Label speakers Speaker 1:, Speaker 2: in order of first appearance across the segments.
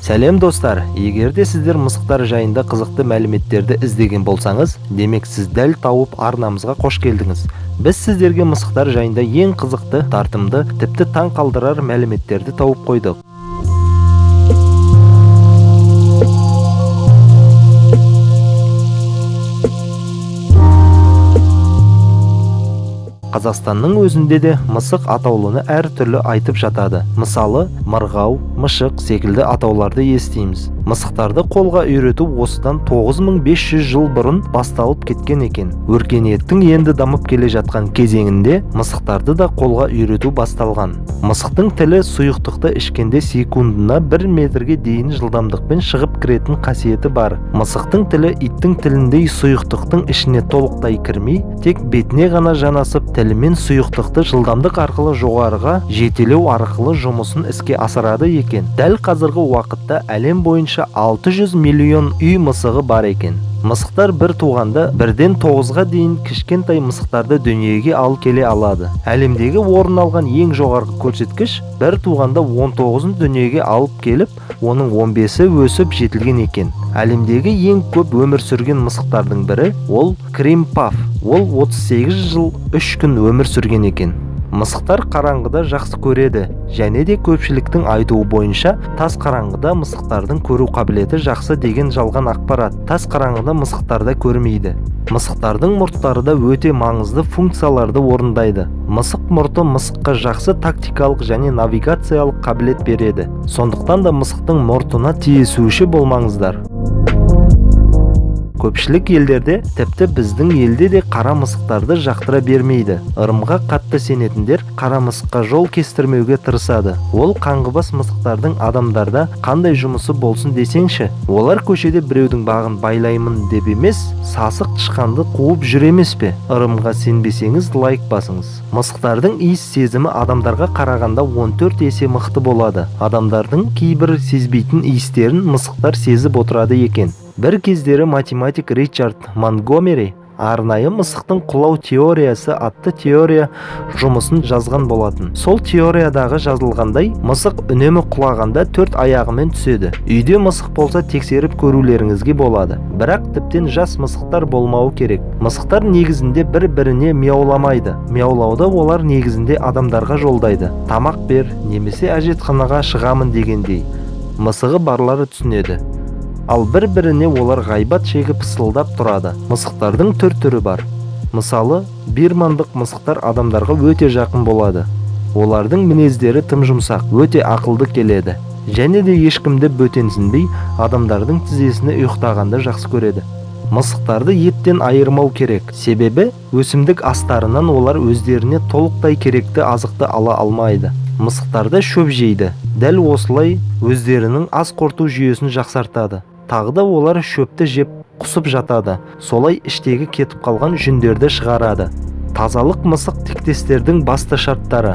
Speaker 1: Сәлем достар, егерде сіздер мысықтар жайында қызықты мәліметтерді іздеген болсаңыз, демек сіз дәл тауып арнамызға қош келдіңіз. Біз сіздерге мысықтар жайында ең қызықты, тартымды, тіпті таң қалдырар мәліметтерді тауып қойдық. Қазақстанның өзінде де мысық атаулыны әр түрлі айтып жатады. Мысалы, мырғау, мышық секілді атауларды естиміз. Мысықтарды қолға үйрету осыдан 9500 жыл бұрын басталып кеткен екен. Өркениеттің енді дамып келе жатқан кезеңінде мысықтарды да қолға үйрету басталған. Мысықтың тілі сұйықтықты ішкенде секундына 1 метрге дейін жылдамдықпен шығып кіретін қасиеті бар. Мысықтың тілі иттің тіліндей сұйықтықтың ішіне толықтай кірмей, тек бетіне ғана жанасып, тілімен сұйықтықты жылдамдық арқылы жоғарыға жетелеу арқылы жұмысын іске асырады екен. Дәл қазіргі уақытта әлем бойынша 600 миллион үй мысығы бар екен. Мысықтар бір туғанда 1-ден 9-ға дейін кішкентай мысықтарды дүниеге алып келе алады. Әлемдегі орын алған ең жоғарғы көрсеткіш бір туғанда 19-ын дүниеге алып келіп, оның 15-і өсіп жетілген екен. Әлемдегі ең көп өмір сүрген мысықтардың бірі ол Крим Паф. Ол 38 жыл 3 күн өмір сүрген екен. Мысықтар қараңғыда жақсы көреді, және де көпшіліктің айтуы бойынша тас қараңғыда мысықтардың көру қабілеті жақсы деген жалған ақпарат. Тас қараңғыда мысықтарда көрмейді. Мысықтардың мұрттары да өте маңызды функцияларды орындайды. Мысық мұрты мысыққа жақсы тактикалық және навигациялық қабілет береді. Сондықтан да мысықтың мұртына тиісуші болмаңыздар. Көпшілік елдерде, тіпті біздің елде де қара мысықтарды жақтыра бермейді. Ырымға қатты сенетіндер қара мысыққа жол кестірмеуге тырысады. Ол қаңғыбас мысықтардың адамдарда қандай жұмысы болсын десеңші. Олар көшеде біреудің бағын байлаймын деп емес, сасық тышқанды қуып жүр емес пе? Ырымға сенбесеңіз лайк басыңыз. Мысықтардың иіс сезімі адамдарға қарағанда 14 есе мықты болады. Адамдардың кейбір сезбейтін иістерін мысықтар сезіп отырады екен. Бір кездері математик Ричард Монгомери арнайы мысықтың құлау теориясы атты теория жұмысын жазған болатын. Сол теориядағы жазылғандай, мысық үнемі құлағанда 4 аяғымен түседі. Үйде мысық болса тексеріп көрулеріңізге болады. Бірақ тіптен жас мысықтар болмауы керек. Мысықтар негізінде бір-біріне мияуламайды. Мияулауды олар негізінде адамдарға жолдайды. Тамақ бер, немесе әжетханаға шығамын дегендей. Мысығы барлары түсінеді. Ал бір-біріне олар ғайбат шегіп пысылдап тұрады. Мысықтардың түр-түрі бар. Мысалы, бирмандық мысықтар адамдарға өте жақын болады. Олардың мінездері тым жұмсақ, өте ақылды келеді. Және де ешкімді бөтенсінбей, адамдардың тізесіне ұйықтағанды жақсы көреді. Мысықтарды еттен айырмау керек. Себебі, өсімдік астарынан олар өздеріне толықтай керекті азықты ала алмайды. Мысықтарды шөп жейді. Дәл осылай өздерінің ас қорыту жүйесін жақсартады. Тағы да олар шөпті жеп құсып жатады. Солай іштегі кетіп қалған жүндерді шығарады. Тазалық мысық тектестердің басты шарттары.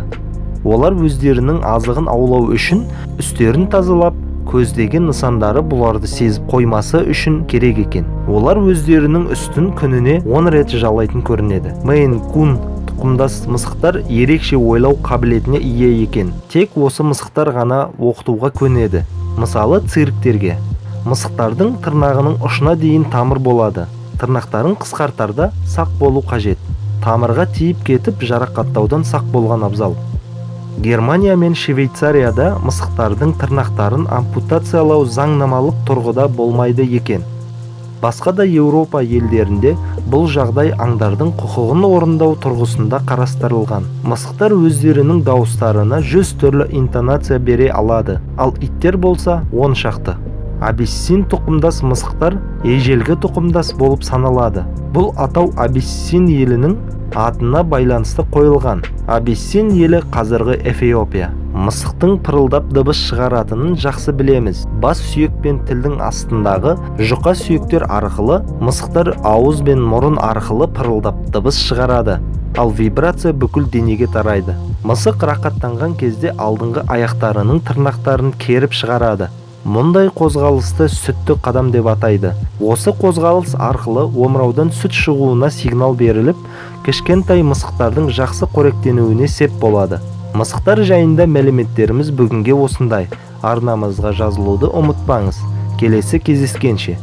Speaker 1: Олар өздерінің азығын аулау үшін үстерін тазалап, көздеген нысандары бұларды сезіп қоймасы үшін керек екен. Олар өздерінің үстін күніне 10 рет жалайтын көрінеді. Мейн-кун тұқымдас мысықтар ерекше ойлау қабілетіне ие екен. Тек осы мысықтар ғана оқытуға көнеді. Мысалы, цирктерге. Мысықтардың тырнағының ұшына дейін тамыр болады. Тырнақтарын қысқартарда сақ болу қажет. Тамырға тиіп кетіп жарақаттаудан сақ болған абзал. Германия мен Швейцарияда мысықтардың тырнақтарын ампутациялау заңнамалық тұрғыда болмайды екен. Басқа да Еуропа елдерінде бұл жағдай аңдардың құқығын орындау тұрғысында қарастырылған. Мысықтар өздерінің дауыстарына 100 түрлі интонация бере алады, ал иттер болса 10 шақты. Абиссин тұқымдас мысықтар ежелгі тұқымдас болып саналады. Бұл атау Абиссин елінің атына байланысты қойылған. Абиссин елі қазіргі Эфиопия. Мысықтың пырылдап дыбыс шығаратынын жақсы білеміз. Бас сүйек пен тілдің астындағы жұқа сүйектер арқылы мысықтар ауыз бен мұрын арқылы пырылдап дыбыс шығарады. Ал вибрация бүкіл денеге тарайды. Мысық рақаттанған кезде алдыңғы аяқтарының тырнақтарын керіп шығарады. Мұндай қозғалысты сүтті қадам деп атайды. Осы қозғалыс арқылы омыраудан сүт шығуына сигнал беріліп, кішкентай мысықтардың жақсы қоректенуіне сеп болады. Мысықтар жайында мәліметтеріміз бүгінге осындай. арнамызға жазылуды ұмытпаңыз. Келесі кездескенше.